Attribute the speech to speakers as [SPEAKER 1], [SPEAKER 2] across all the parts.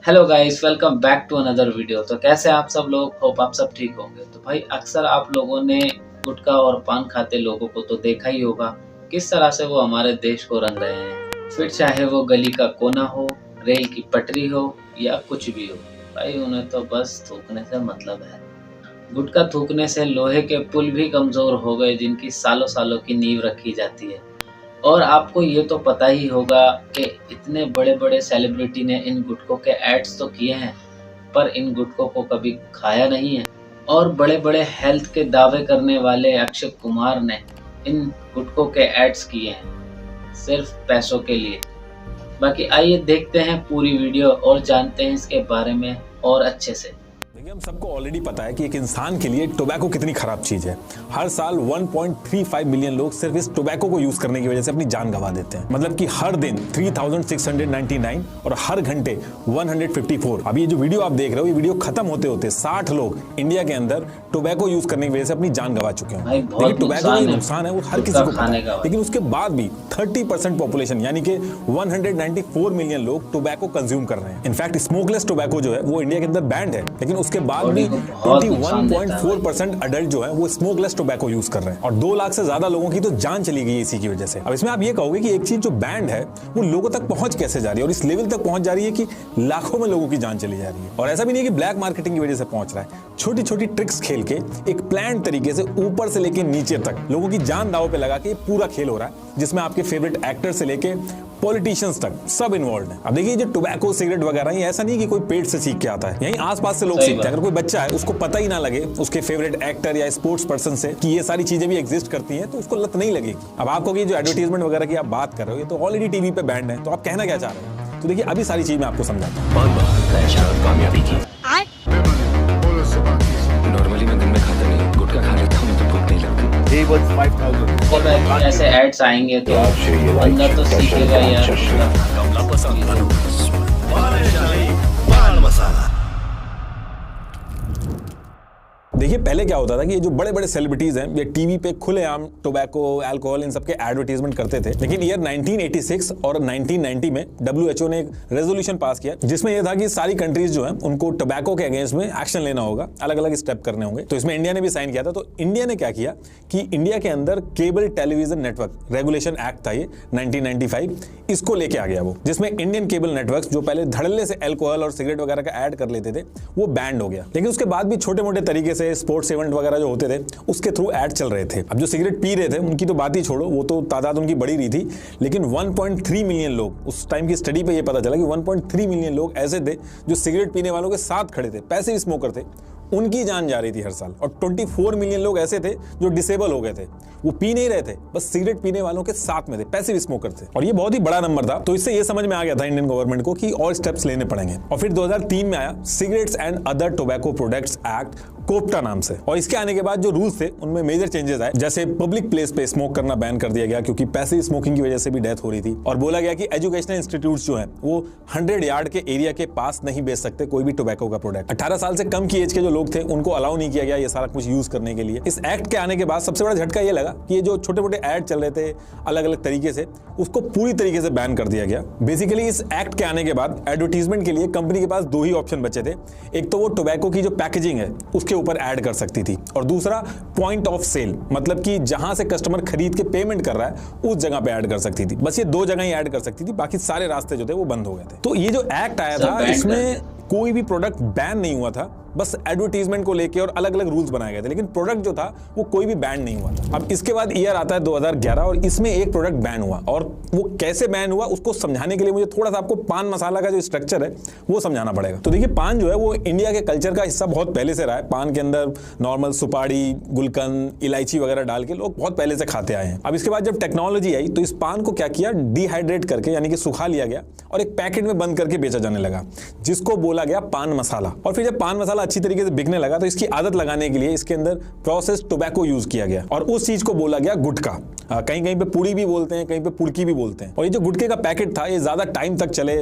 [SPEAKER 1] Hello guys, welcome back to another video. तो कैसे आप सब लोग, होप आप सब ठीक होंगे। तो भाई अक्सर आप लोगों ने गुटखा और पान खाते लोगों को तो देखा ही होगा किस तरह से वो हमारे देश को रंग रहे हैं। फिर चाहे वो गली का कोना हो, रेल की पटरी हो या कुछ भी हो, भाई उन्हें तो बस थूकने से मतलब है। गुटखा थूकने से लोहे के पुल भी कमजोर हो गए जिनकी सालों सालों की नींव रखी जाती है। और आपको ये तो पता ही होगा कि इतने बड़े-बड़े सेलिब्रिटी ने इन गुटखों के एड्स तो किए हैं, पर इन गुटखों को कभी खाया नहीं है। और बड़े-बड़े हेल्थ के दावे करने वाले अक्षय कुमार ने इन गुटखों के एड्स किए हैं, सिर्फ पैसों के लिए। बाकी आइए देखते हैं पूरी वीडियो और जानते हैं इसके बारे में और अच्छे से।
[SPEAKER 2] देखिए, हम सबको ऑलरेडी पता है कि एक इंसान के लिए टोबैको कितनी खराब चीज है। हर साल 1.35 मिलियन लोग सिर्फ इस टोबैको को यूज करने की वजह से अपनी जान गंवा देते हैं। मतलब कि हर दिन 3699 और हर घंटे 154। अब ये जो वीडियो आप देख रहे हो, ये वीडियो खत्म होते होते 60 लोग इंडिया के अंदर टोबैको यूज करने की वजह से अपनी जान गंवा चुके हैं। लेकिन टोबैको का नुकसान है वो हर किसी को पता है, लेकिन उसके बाद भी 30% पॉपुलेशन यानी कि 194 मिलियन लोग टोबैको कंज्यूम कर रहे हैं। इनफैक्ट स्मोकलेस टोबैको जो है वो इंडिया के अंदर बैंड है, लेकिन उसके बाद भी 21.4% अडल्ट जो है वो स्मोकलेस टोबैको यूज कर रहे हैं और 2 लाख से ज्यादा लोगों की तो जान चली गई इसी की वजह से। अब इसमें आप ये कहोगे कि एक चीज जो बैंड है वो लोगों तक पहुंच कैसे जा रही है, और इस लेवल तक पहुंच जा रही है कि लाखों में लोगों की जान चली जा रही है। और ऐसा भी नहीं है कि ब्लैक मार्केटिंग की वजह से पहुंच रहा है, छोटी छोटी ट्रिक्स खेल के एक प्लान तरीके से ऊपर से लेके नीचे तक लोगों की जान दांव पे लगा के पूरा खेल हो रहा है, जिसमें आपके फेवरेट एक्टर से लेके पॉलिटिशियंस तक सब इन्वॉल्व है। अब देखिए, जो टोबैको सिगरेट वगैरह ये ऐसा नहीं कि कोई पेट से सीख के आता है, यहीं आसपास से लोग सीखते हैं। अगर कोई बच्चा है उसको पता ही ना लगे उसके फेवरेट एक्टर या स्पोर्ट्स पर्सन से कि ये सारी चीजें भी एग्जिस्ट करती हैं, तो उसको लत नहीं लगेगी। अब आपको कि जो एडवर्टाइजमेंट वगैरह की आप बात कर रहे हो, ये तो ऑलरेडी टीवी पे बैंड है, तो आप कहना क्या चाह रहे हो? तो देखिए, अभी सारी चीज मैं आपको समझाता हूँ।
[SPEAKER 3] कामयाबी की नॉर्मली मैं दिन में खाता नहीं, गुटखा खा लेता हूँ तो भूख नहीं लगती।
[SPEAKER 1] ऐसे एड्स आएंगे तो बंदा तो सीखेगा यार।
[SPEAKER 2] देखिए, पहले क्या होता था कि ये जो बड़े बड़े सेलिब्रिटीज हैं ये टीवी पे खुलेआम टोबैको, अल्कोहल इन सब के एडवर्टाइजमेंट करते थे। लेकिन ईयर 1986 और 1990 में WHO ने एक रेजोल्यूशन पास किया जिसमें यह था कि सारी कंट्रीज जो हैं उनको टोबैको के अगेंस्ट में एक्शन लेना होगा, अलग अलग स्टेप करने होंगे। तो इसमें इंडिया ने भी साइन किया था। तो इंडिया ने क्या किया कि इंडिया के अंदर cable television network regulation act था, ये 1995, इसको लेके आ गया वो, जिसमें इंडियन केबल नेटवर्क जो पहले धड़ल्ले से अल्कोहल और सिगरेट वगैरह का ऐड कर लेते थे वो बैंड हो गया। लेकिन उसके बाद भी छोटे मोटे तरीके से स्पोर्ट्स इवेंट वगैरह जो होते थे उसके थ्रू ऐड चल रहे थे। अब जो सिगरेट पी रहे थे उनकी तो बात ही छोड़ो, वो तो तादाद उनकी बढ़ी रही थी। लेकिन 1.3 मिलियन लोग, उस टाइम की स्टडी पे ये पता चला कि 1.3 मिलियन लोग ऐसे थे जो सिगरेट पीने वालों के साथ खड़े थे, पैसिव स्मोकर थे, उनकी जान जा रही थी हर साल। और 24 मिलियन लोग ऐसे थे जो डिसेबल हो गए थे, वो पी नहीं रहे थे, बस सिगरेट पीने वालों के साथ में थे, पैसिव स्मोकर थे। और ये बहुत ही बड़ा नंबर था। तो इससे ये समझ में आ गया था इंडियन गवर्नमेंट को कि और स्टेप्स लेने पड़ेंगे। और फिर 2003 में आया cigarettes and other tobacco products act, कोप्टा नाम से। और इसके आने के बाद जो रूल्स थे उनमें मेजर चेंजेस आए, जैसे पब्लिक प्लेस पे स्मोक करना बैन कर दिया गया क्योंकि पैसिव स्मोकिंग की वजह से भी डेथ हो रही थी। और बोला गया कि एजुकेशनल इंस्टीट्यूट्स जो हैं वो 100 यार्ड के एरिया के पास नहीं बेच सकते कोई भी टोबैको का प्रोडक्ट। 18 साल से कम की एज के जो लोग थे उनको अलाउ नहीं किया गया ये सारा कुछ यूज करने के लिए। इस एक्ट के आने के बाद सबसे बड़ा झटका ये लगा कि ये जो छोटे मोटे ऐड चल रहे थे अलग अलग तरीके से, उसको पूरी तरीके से बैन कर दिया गया। बेसिकली इस एक्ट के आने के बाद एडवर्टीजमेंट के लिए कंपनी के पास 2 ही ऑप्शन बचे थे। एक तो वो टोबैको की जो पैकेजिंग है उसके ऊपर ऐड कर सकती थी, और दूसरा पॉइंट ऑफ सेल, मतलब कि जहां से कस्टमर खरीद के पेमेंट कर रहा है उस जगह पे ऐड कर सकती थी। बस ये 2 जगह ही ऐड कर सकती थी, बाकी सारे रास्ते जो थे वो बंद हो गए थे। तो ये जो एक्ट आया था इसमें कोई भी प्रोडक्ट बैन नहीं हुआ था, बस एडवर्टीजमेंट को लेके और अलग अलग रूल्स बनाए गए थे, लेकिन प्रोडक्ट जो था वो कोई भी बैन नहीं हुआ था। अब इसके बाद ईयर आता है 2011 और इसमें एक प्रोडक्ट बैन हुआ, और वो कैसे बैन हुआ उसको समझाने के लिए मुझे थोड़ा सा आपको पान मसाला का जो स्ट्रक्चर है वो समझाना पड़ेगा। तो देखिए, पान जो है वो इंडिया के कल्चर का हिस्सा बहुत पहले से रहा है। पान के अंदर नॉर्मल सुपारी, गुलकंद, इलायची वगैरह डाल के लोग बहुत पहले से खाते आए हैं। अब इसके बाद जब टेक्नोलॉजी आई तो इस पान को क्या किया, डिहाइड्रेट करके यानी कि सुखा लिया गया और एक पैकेट में बंद करके बेचा जाने लगा, जिसको बोला गया पान मसाला। और फिर जब पान मसाला मसाला अच्छी तरीके से बिकने लगा तो इसकी आदत लगाने के लिए इसके अंदर प्रोसेस टोबैको यूज किया गया और उस चीज को बोला गया गुटखा। कहीं कहीं पे पुड़ी भी बोलते हैं, कहीं पे पुड़की भी बोलते हैं। और ये जो गुटखे का पैकेट था ये ज्यादा टाइम तक चले,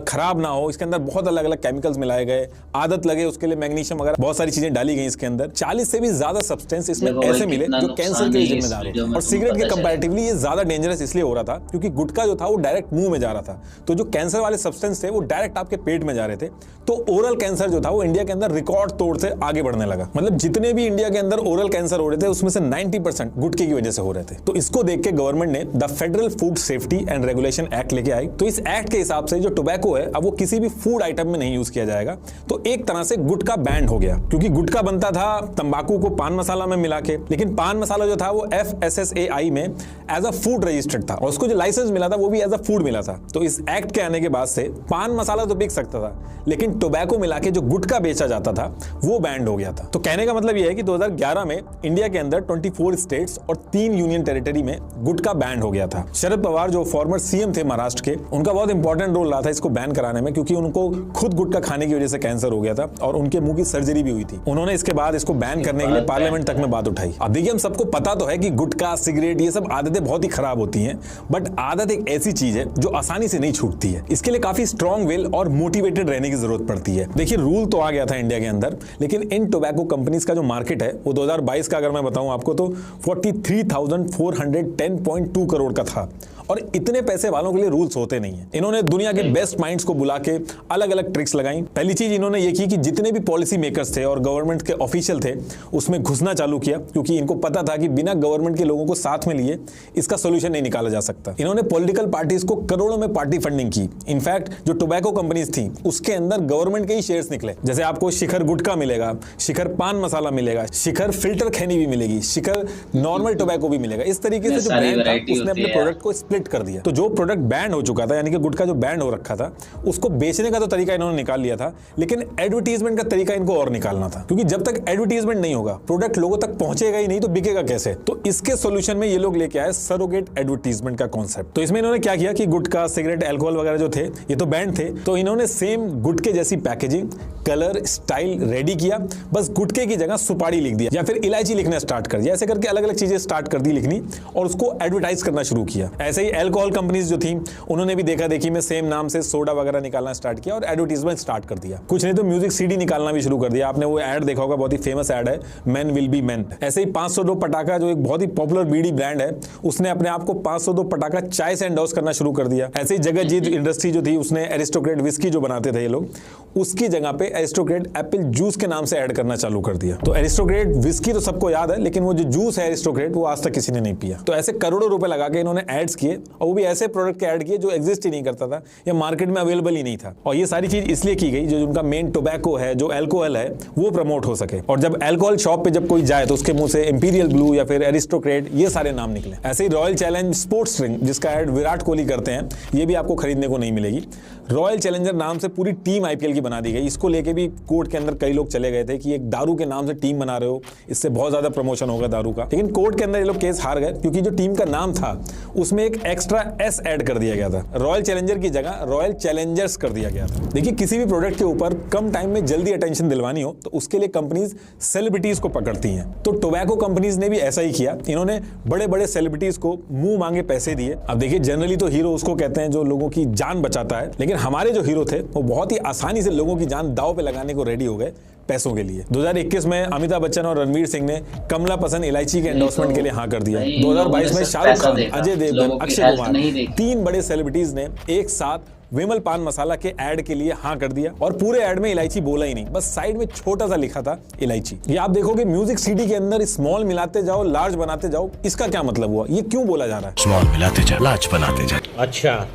[SPEAKER 2] खराब ना हो, इसके अंदर बहुत अलग अलग केमिकल्स मिलाए गए, आदत लगे उसके लिए मैग्नीशियम वगैरह बहुत सारी चीजें डाली गई इसके अंदर। 40 से भी ज्यादा सब्सटेंस इसमें ऐसे मिले जो कैंसर के लिए जिम्मेदार हो। और सिगरेट के कंपैरेटिवली ये ज्यादा डेंजरस इसलिए हो रहा था क्योंकि गुटखा जो था वो डायरेक्ट मुंह में जा रहा था, तो जो कैंसर वाले सब्सटेंस थे वो डायरेक्ट आपके पेट में जा रहे थे। तो ओरल कैंसर जो था वो इंडिया के अंदर रिकॉर्ड तोड़ से आगे बढ़ने लगा। मतलब जितने भी इंडिया के अंदर ओरल कैंसर हो रहे थे उसमें से 90% गुटखे की वजह से हो रहे थे। तो इसको देख के गवर्नमेंट ने the federal food safety and regulation act लेके आई। तो इस एक्ट के हिसाब से जो टोबैको है अब वो किसी भी फूड आइटम में नहीं यूज किया जाएगा। तो एक तरह से गुटखा बैंड हो गया क्योंकि गुटखा बनता था तंबाकू को पान मसाला में मिला के, लेकिन पान मसाला जो था वो FSSAI में एज अ फूड रजिस्टर्ड था और उसको जो लाइसेंस मिला था वो भी एज अ फूड मिला था। तो इस एक्ट के आने के बाद से पान मसाला तो बिक सकता था लेकिन टोबैको मिला के जो गुटखा बेचा जाता था वो बैंड हो गया था। तो कहने का मतलब यह है कि 2011 में इंडिया के अंदर 24 स्टेट्स और 3 यूनियन टेरिटरी में गुटखा बैंड हो गया था। शरद पवार जो फॉर्मर सीएम थे महाराष्ट्र के, उनका बहुत इंपॉर्टेंट रोल रहा था इसको बैन कराने में क्योंकि उनको खुद गुटखा खाने की वजह से कैंसर हो गया था और उनके मुंह की सर्जरी भी हुई थी। उन्होंने इसके बाद इसको बैन करने के लिए पार्लियामेंट तक में बात उठाई। अब देखिए हम सबको पता तो है कि गुटखा सिगरेट ये सब आदतें बहुत ही खराब होती हैं, बट आदत एक ऐसी चीज है जो आसानी से नहीं छूटती है। इसके लिए काफी स्ट्रॉन्ग विल और मोटिवेटेड रहने की जरूरत पड़ती है। देखिए रूल तो आ गया था इंडिया के अंदर, लेकिन इन टोबैको कंपनीज का जो मार्केट है वो 2022 का अगर मैं बताऊं आपको तो 43,410.2 करोड़ का था और इतने पैसे वालों के लिए रूल्स होते नहीं है। इन्होंने दुनिया के बेस्ट माइंड्स को बुला के अलग अलग ट्रिक्स लगाई। पहली चीज इन्होंने ये की कि जितने भी पॉलिसी मेकर्स थे और गवर्नमेंट के ऑफिशियल थे उसमें घुसना चालू किया क्योंकि इनको पता था कि बिना गवर्नमेंट के लोगों को साथ में लिए इसका सोल्यूशन नहीं निकाला जा सकता। इन्होंने पॉलिटिकल पार्टीज को करोड़ों में पार्टी फंडिंग की। इनफैक्ट जो टोबैको कंपनीज थी उसके अंदर गवर्नमेंट के ही शेयर्स निकले। जैसे आपको शिखर गुटखा मिलेगा, शिखर पान मसाला मिलेगा, शिखर फिल्टर खैनी भी मिलेगी, शिखर नॉर्मल टोबैको भी मिलेगा। इस तरीके से जो ब्रांड था उसने अपने प्रोडक्ट को स्प्लिट कर दिया। तो जो प्रोडक्ट बैंड हो चुका था यानी कि गुटखा जो बैंड हो रखा था उसको बेचने का तो तरीका इन्होंने निकाल लिया था, लेकिन एडवर्टीजमेंट का तरीका इनको और निकालना था क्योंकि जब तक एडवर्टीजमेंट नहीं होगा प्रोडक्ट लोगों तक पहुंचेगा ही नहीं तो बिकेगा कैसे। तो इसके सोल्यूशन में ये लोग लेके आए सरोगेट एडवर्टीजमेंट का कॉन्सेप्ट। तो इसमें इन्होंने क्या किया कि गुटखा सिगरेट अल्कोहल वगैरह जो थे ये तो बैंड थे, तो इन्होंने सेम गुटके जैसी पैकेजिंग कलर स्टाइल रेडी किया, बस गुटके की जगह सुपारी लिख दिया या फिर इलायची लिखना स्टार्ट कर दिया। ऐसे करके अलग अलग चीजें स्टार्ट कर दी लिखनी और उसको एडवर्टाइज करना शुरू किया। ऐसे ही अल्कोहल कंपनीज जो थी उन्होंने भी देखा देखी में सेम नाम से सोडा वगैरह निकालना स्टार्ट किया और एडवर्टाइजमेंट स्टार्ट कर दिया। कुछ नहीं तो म्यूजिक सीडी निकालना भी शुरू कर दिया। आपने वो एड देखा होगा, बहुत ही फेमस एड है, मैन विल बी मैन। ऐसे ही 502 पटाखा जो एक बहुत ही पॉपुलर बीड़ी ब्रांड है उसने अपने आप को 502 पटाखा चाय से एंडोर्स करना शुरू कर दिया। ऐसे ही जगतजीत इंडस्ट्री जो थी उसने एरिस्टोक्रेट विस्की जो बनाते थे ये लोग उसकी जगह पे एरिस्टोक्रेट एप्पल जूस के नाम से ऐड करना चालू कर दिया। तो एरिस्टोक्रेट विस्की तो सबको याद है, लेकिन वो जो जूस है एरिस्टोक्रेट वो आज तक किसी ने नहीं पिया। तो ऐसे करोड़ों रुपए लगा के इन्होंने एड्स किए और वो भी ऐसे प्रोडक्ट के ऐड किए जो एग्जिस्ट ही नहीं करता था या मार्केट में अवेलेबल ही नहीं था। और ये सारी चीज इसलिए की गई जो उनका मेन टोबैको है, जो अल्कोहल है वो प्रमोट हो सके। और जब अल्कोहल शॉप पे जब कोई जाए तो उसके मुंह से इंपीरियल ब्लू या फिर एरिस्टोक्रेट ये सारे नाम निकले। ऐसे ही रॉयल चैलेंज स्पोर्ट्स ड्रिंक जिसका ऐड विराट कोहली करते हैं ये भी आपको खरीदने को नहीं मिलेगी। रॉयल चैलेंजर नाम से पूरी टीम आईपीएल की बना दी गई। इसको लेके भी कोर्ट के अंदर कई लोग चले गए थे कि एक दारू के नाम से टीम बना रहे हो, इससे बहुत ज्यादा प्रमोशन होगा दारू का। लेकिन कोर्ट के अंदर ये लोग केस हार गए क्योंकि जो टीम का नाम था उसमें एक एक्स्ट्रा एस ऐड कर दिया गया था। रॉयल चैलेंजर की जगह रॉयल चैलेंजर्स कर दिया गया था। देखिए किसी भी प्रोडक्ट के ऊपर कम टाइम में जल्दी अटेंशन दिलवानी हो तो उसके लिए कंपनीज सेलिब्रिटीज को पकड़ती हैं। तो टोबैको कंपनीज ने भी ऐसा ही किया। इन्होंने बड़े बड़े सेलिब्रिटीज को मुंह मांगे पैसे दिए। अब देखिए जनरली तो हीरो उसको कहते हैं जो लोगों की जान बचाता है, लेकिन हमारे जो हीरो थे वो बहुत ही आसानी से लोगों की जान दांव पे लगाने को रेडी हो गए पैसों के लिए। 2021 में अमिताभ बच्चन और रणवीर सिंह ने कमला पसंद इलायची के एंडोर्समेंट के लिए हाँ कर दिया। 2022 में शाहरुख खान, अजय देवगन, अक्षय कुमार 3 बड़े सेलिब्रिटीज ने एक साथ विमल पान मसाला के ऐड के लिए हाँ कर दिया और पूरे ऐड में इलायची बोला ही नहीं, बस साइड में छोटा सा लिखा था इलायची। ये आप देखोगे म्यूजिक सीडी के अंदर स्मॉल मिलाते जाओ लार्ज बनाते जाओ, इसका क्या मतलब हुआ? ये क्यों बोला जा रहा है
[SPEAKER 4] स्मॉल मिलाते जाओ लार्ज बनाते जाओ?
[SPEAKER 2] अच्छा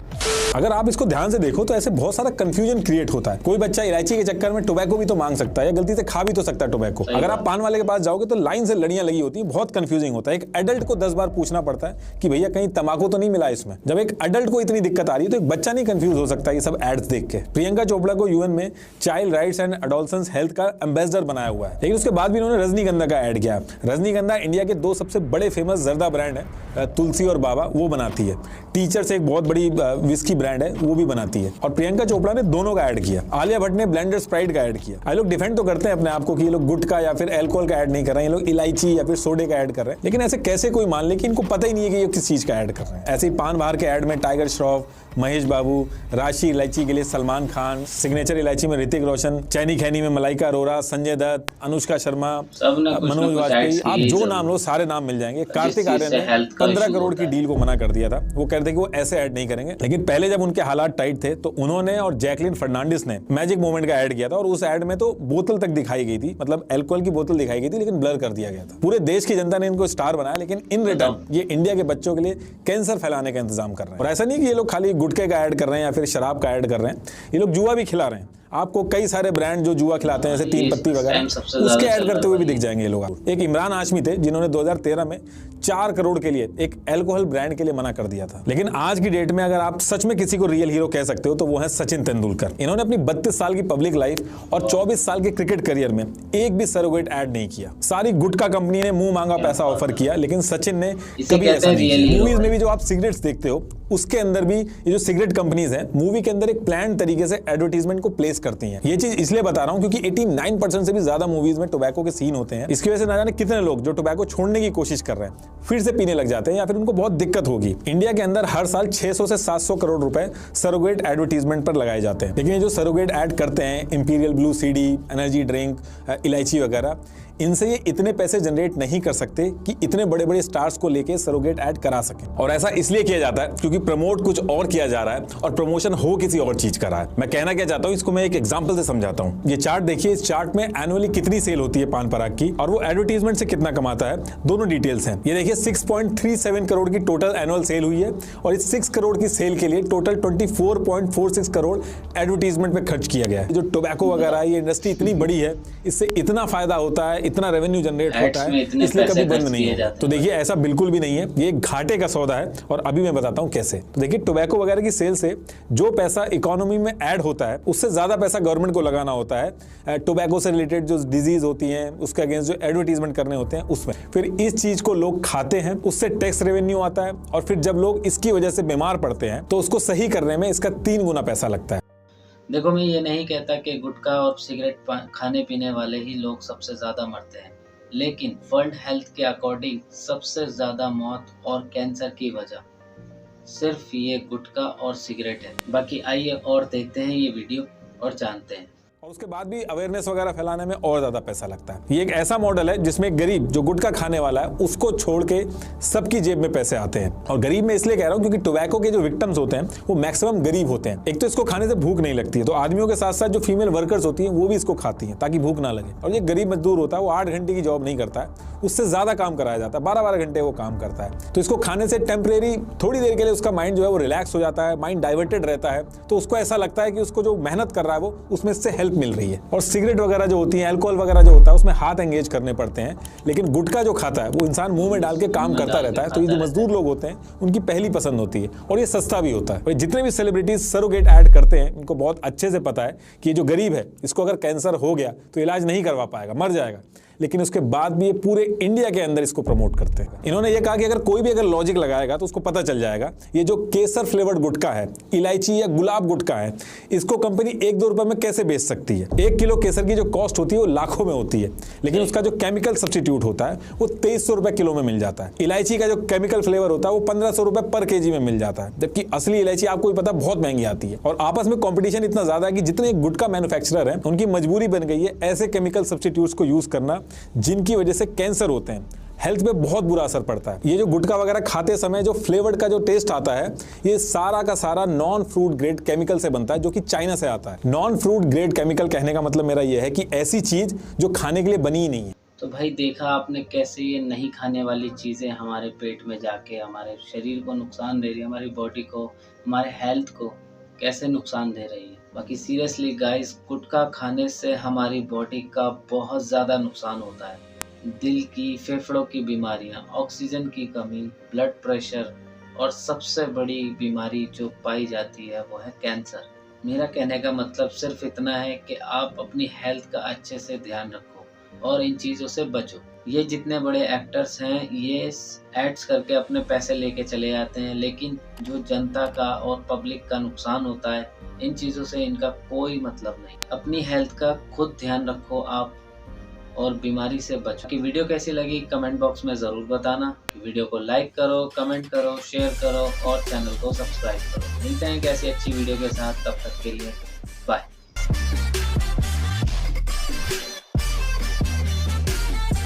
[SPEAKER 2] अगर आप इसको ध्यान से देखो तो ऐसे बहुत सारा कंफ्यूजन क्रिएट होता है। कोई बच्चा इलायची के चक्कर में टोबैको भी तो मांग सकता है या गलती से खा भी तो सकता है टोबैको। अगर आप पान वाले के पास जाओगे तो लाइन से लड़ियां लगी होती है, बहुत कंफ्यूजिंग होता है। एक एडल्ट को 10 बार पूछना पड़ता है कि भैया कहीं तंबाकू तो नहीं मिला इसमें। जब एक एडल्ट को इतनी दिक्कत आ रही है तो एक बच्चा नहीं कंफ्यूज हो सकता ये सब एड्स देख के। प्रियंका चोपड़ा को यूएन में child rights and adolescence health का एम्बेसडर बनाया हुआ है, लेकिन उसके बाद भी उन्होंने रजनीगंधा का ऐड किया। रजनीगंधा इंडिया के 2 सबसे बड़े फेमस जर्दा ब्रांड है, तुलसी और बाबा, वो बनाती है। टीचर्स एक बहुत बड़ी विस्की ब्रांड है वो भी बनाती है। और प्रियंका चोपड़ा ने दोनों का ऐड किया। आलिया भट्ट ने ब्लेंडर स्प्राइट का ऐड किया। ये लोग डिफेंड तो करते हैं अपने आप को कि ये लोग गुटखा या फिर अल्कोहल का ऐड नहीं कर रहे हैं, ये लोग इलायची या फिर सोडे का ऐड कर रहे हैं। लेकिन ऐसे कैसे कोई मान ले कि इनको पता ही नहीं है कि ये किस चीज का ऐड कर रहे हैं। ऐसे ही पान बाहर के ऐड में टाइगर श्रॉफ, महेश बाबू, राशि इलायची के लिए सलमान खान, सिग्नेचर इलायची में ऋतिक रोशन, चैनी खैनी में मलाइका अरोरा, संजय दत्त, अनुष्का शर्मा, मनोज वाजपेयी, आप जो नाम लो सारे नाम मिल जाएंगे। कार्तिक आर्यन ने 15 करोड़ की डील को मना कर दिया था। वो कहते कि वो ऐसे ऐड नहीं करेंगे। लेकिन पहले जब उनके हालात टाइट थे तो उन्होंने और जैकलिन फर्नांडिस ने मैजिक मोमेंट का ऐड किया था। और उस ऐड में तो बोतल तक दिखाई गई थी, मतलब अल्कोहल की बोतल दिखाई गई थी, लेकिन ब्लर कर दिया गया था। पूरे देश की जनता ने इनको स्टार बनाया, लेकिन इन रिटर्न ये इंडिया के बच्चों के लिए कैंसर फैलाने का इंतजाम कर रहे हैं। और ऐसा नहीं कि ये लोग खाली गुटखे का ऐड कर रहे हैं या फिर शराब का ऐड कर रहे हैं, ये लोग जुआ भी खिला रहे हैं। आपको कई सारे ब्रांड जो जुआ खिलाते हैं जैसे तीन पत्ती वगैरह, उसके ऐड करते हुए भी दिख जाएंगे ये लोग। एक इमरान हाशमी थे जिन्होंने 2013 में 4 करोड़ के लिए एक अल्कोहल ब्रांड के लिए मना कर दिया था। लेकिन आज की डेट में अगर आप सच में किसी को रियल हीरो कह सकते हो तो वो है सचिन तेंदुलकर। इन्होंने अपनी 32 साल की पब्लिक लाइफ और 24 साल के क्रिकेट करियर में एक भी सरोगेट ऐड नहीं किया। सारी गुटखा कंपनी ने मुंह मांगा पैसा ऑफर किया, लेकिन सचिन ने कभी ऐसा नहीं किया। मूवीज में भी जो आप सिगरेट्स देखते हो उसके अंदर भी ये जो सिगरेट कंपनीज हैं मूवी के अंदर एक प्लान तरीके से एडवर्टाइजमेंट को प्लेस करती हैं। ये चीज इसलिए बता रहा हूं क्योंकि 89% से भी ज्यादा मूवीज में टोबैको के सीन होते हैं। इसकी वजह से ना जाने कितने लोग जो टोबैको छोड़ने की कोशिश कर रहे हैं फिर से पीने लग जाते हैं या फिर उनको बहुत दिक्कत होगी। इंडिया के अंदर हर साल 600 से 700 करोड़ रुपए सरोगेट एडवर्टाइजमेंट पर लगाए जाते हैं। लेकिन ये जो सरोगेट ऐड करते हैं imperial blue CD, energy drink, इलायची वगैरह, इनसे ये इतने पैसे जनरेट नहीं कर सकते कि इतने बड़े बड़े स्टार्स को लेके सरोगेट ऐड करा सके। और ऐसा इसलिए किया जाता है क्योंकि प्रमोट कुछ और किया जा रहा है और प्रमोशन हो किसी और चीज का रहा है। मैं कहना क्या चाहता हूं इसको मैं एक एग्जांपल से समझाता हूं। ये चार्ट देखिए, इस चार्ट में एनुअली कितनी सेल होती है पान पराग की और वो एडवर्टाइजमेंट से कितना कमाता है, दोनों डिटेल्स हैं। ये देखिए 6.37 करोड़ की टोटल एनुअल सेल हुई है और इस 6 करोड़ की सेल के लिए टोटल 24.46 करोड़ एडवर्टाइजमेंट पे खर्च किया गया है। जो टोबैको वगैरह ये इंडस्ट्री इतनी बड़ी है, इससे इतना फायदा होता है, इतना रेवेन्यू जनरेट होता है, इसलिए कभी बंद नहीं होगा। तो देखिए ऐसा बिल्कुल भी नहीं है, ये घाटे का सौदा है और अभी मैं बताता हूं कैसे। तो देखिए टोबैको वगैरह की सेल से जो पैसा इकोनॉमी में ऐड होता है उससे ज्यादा पैसा गवर्नमेंट को लगाना होता है। टोबैको से रिलेटेड जो डिजीज होती हैं उसके अगेंस्ट जो एडवर्टाइजमेंट करने होते हैं उसमें फिर इस चीज को लोग खाते हैं, उससे टैक्स रेवेन्यू आता है और फिर जब लोग इसकी वजह से बीमार पड़ते हैं तो उसको सही करने में इसका 3 गुना पैसा लगता है।
[SPEAKER 1] देखो मैं ये नहीं कहता कि गुटखा और सिगरेट खाने पीने वाले ही लोग सबसे ज़्यादा मरते हैं, लेकिन वर्ल्ड हेल्थ के अकॉर्डिंग सबसे ज़्यादा मौत और कैंसर की वजह सिर्फ ये गुटखा और सिगरेट है। बाकी आइए और देखते हैं ये वीडियो और जानते हैं।
[SPEAKER 2] और उसके बाद भी अवेयरनेस वगैरह फैलाने में और ज्यादा पैसा लगता है। ये एक ऐसा मॉडल है जिसमें गरीब जो गुटखा खाने वाला है उसको छोड़ के सबकी जेब में पैसे आते हैं। और गरीब में इसलिए कह रहा हूं क्योंकि टोबैको के जो विक्टिम्स होते हैं वो मैक्सिमम गरीब होते हैं। एक तो इसको खाने से भूख नहीं लगती है, तो आदमियों के साथ साथ जो फीमेल वर्कर्स होती हैं वो भी इसको खाती हैं ताकि भूख ना लगे। और ये गरीब मजदूर होता है, वो 8 घंटे की जॉब नहीं करता है, उससे ज्यादा काम कराया जाता है, 12-12 घंटे वो काम करता है। तो इसको खाने से टेम्परेरी थोड़ी देर के लिए उसका माइंड जो है वो रिलैक्स हो जाता है, माइंड डाइवर्टेड रहता है, तो उसको ऐसा लगता है कि उसको जो मेहनत कर रहा है वो उसमें से हेल्प मिल रही है। और सिगरेट वगैरह जो होती है, अल्कोहल वगैरह जो होता है उसमें हाथ एंगेज करने पड़ते हैं, लेकिन गुटखा जो खाता है वो इंसान मुंह में डाल के काम करता रहता है। तो ये जो मजदूर लोग होते हैं उनकी पहली पसंद होती है और ये सस्ता भी होता है। और जितने भी सेलिब्रिटीज सरोगेट ऐड करते हैं उनको बहुत अच्छे से पता है कि ये जो गरीब है इसको अगर कैंसर हो गया तो इलाज नहीं करवा पाएगा, मर जाएगा, लेकिन उसके बाद भी ये पूरे इंडिया के अंदर इसको प्रमोट करते हैं। इन्होंने ये कहा कि अगर कोई भी अगर लॉजिक लगाएगा तो उसको पता चल जाएगा ये जो केसर फ्लेवर्ड गुटखा है, इलायची या गुलाब गुटखा है, इसको कंपनी 1-2 रुपए में कैसे बेच सकती है। 1 किलो केसर की जो कॉस्ट होती है वो लाखों में होती है, लेकिन उसका जो केमिकल सब्स्टिट्यूट होता है वो 2300 रुपए किलो में मिल जाता है। इलायची का जो केमिकल फ्लेवर होता है वो 1500 रुपए पर केजी में मिल जाता है, जबकि असली इलायची आपको भी पता बहुत महंगी आती है। और आपस में कॉम्पिटिशन इतना ज्यादा है कि जितने गुटखा मैन्युफैक्चरर हैं उनकी मजबूरी बन गई है ऐसे केमिकल सब्स्टिट्यूट्स को यूज करना जिनकी वजह से कैंसर होते हैं, हेल्थ पे बहुत बुरा असर पड़ता है। ये जो गुटखा वगैरह खाते समय जो फ्लेवर्ड का जो टेस्ट आता है ये सारा का सारा नॉन फ्रूट ग्रेड केमिकल से बनता है जो कि चाइना से आता है। नॉन फ्रूट ग्रेड केमिकल कहने का मतलब मेरा ये है कि ऐसी चीज जो खाने के लिए बनी ही नहीं है।
[SPEAKER 1] तो भाई देखा आपने कैसे ये नहीं खाने वाली चीज़ें हमारे पेट में जाके हमारे शरीर को नुकसान दे रही है, हमारी बॉडी को, हमारे हेल्थ को कैसे नुकसान दे रही है। बाकी सीरियसली गाइस, गुटखा खाने से हमारी बॉडी का बहुत ज़्यादा नुकसान होता है। दिल की, फेफड़ों की बीमारियां, ऑक्सीजन की कमी, ब्लड प्रेशर और सबसे बड़ी बीमारी जो पाई जाती है वो है कैंसर। मेरा कहने का मतलब सिर्फ इतना है कि आप अपनी हेल्थ का अच्छे से ध्यान रखो और इन चीज़ों से बचो। ये जितने बड़े एक्टर्स हैं ये एड्स करके अपने पैसे लेके चले जाते हैं, लेकिन जो जनता का और पब्लिक का नुकसान होता है इन चीज़ों से इनका कोई मतलब नहीं। अपनी हेल्थ का खुद ध्यान रखो आप और बीमारी से बचो। कि वीडियो कैसी लगी कमेंट बॉक्स में ज़रूर बताना। वीडियो को लाइक करो, कमेंट करो, शेयर करो और चैनल को सब्सक्राइब करो। मिलते हैं एक ऐसी अच्छी वीडियो के साथ, तब तक के लिए बाय।